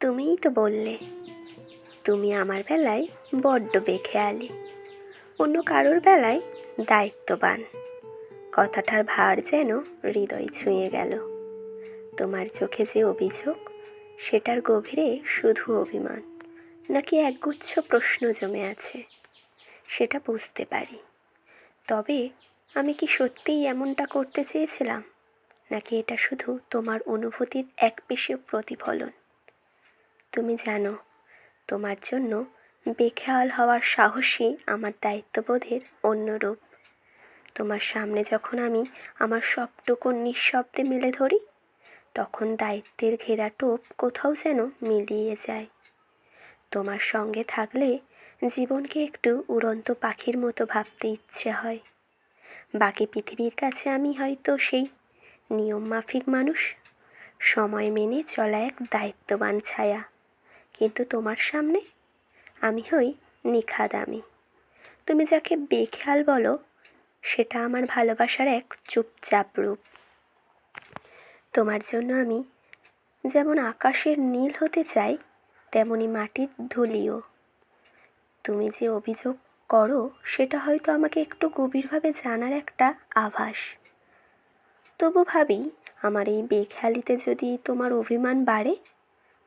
তুমিই তো বললে তুমি আমার বেলায় বড্ড বেখেয়ালি, অন্য কারোর বেলায় দায়িত্ববান। কথাটার ভার যেন হৃদয় ছুঁয়ে গেল। তোমার চোখে যে অভিযোগ, সেটার গভীরে শুধু অভিমান নাকি একগুচ্ছ প্রশ্ন জমে আছে সেটা বুঝতে পারি। তবে আমি কি সত্যিই এমনটা করতে চেয়েছিলাম, নাকি এটা শুধু তোমার অনুভূতির একপেশে প্রতিফলন? তুমি জানো, তোমার জন্য বেখেয়াল হওয়ার সাহসই আমার দায়িত্ববোধের অন্য রূপ। তোমার সামনে যখন আমি আমার সবটুকু নিঃশব্দে মেলে ধরি, তখন দায়িত্বের ঘেরা টোপ কোথাও যেন মিলিয়ে যায়। তোমার সঙ্গে থাকলে জীবনকে একটু উড়ন্ত পাখির মতো ভাবতে ইচ্ছে হয়। বাকি পৃথিবীর কাছে আমি হয়তো সেই নিয়মমাফিক মানুষ, সময় মেনে চলা এক দায়িত্ববান ছায়া, কিন্তু তোমার সামনে আমি হই নিখাদ আমি। তুমি যাকে বেখেয়াল বলো, সেটা আমার ভালোবাসার এক চুপচাপ রূপ। তোমার জন্য আমি যেমন আকাশের নীল হতে চাই, তেমনি মাটির ধুলিও। তুমি যে অভিযোগ করো, সেটা হয়তো আমাকে একটু গভীরভাবে জানার একটা আভাস। তবু ভাবি, আমার এই বেখেয়ালিতে যদি তোমার অভিমান বাড়ে,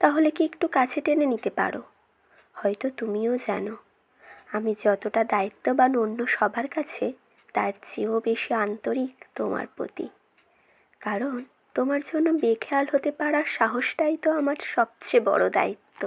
তাহলে কি একটু কাছে টেনে নিতে পারো? হয়তো তুমিও জানো, আমি যতটা দায়িত্ববান অন্য সবার কাছে, তার চেয়েও বেশি আন্তরিক তোমার প্রতি। কারণ তোমার জন্য বেখেয়াল হতে পারার সাহসটাই তো আমার সবচেয়ে বড় দায়িত্ব।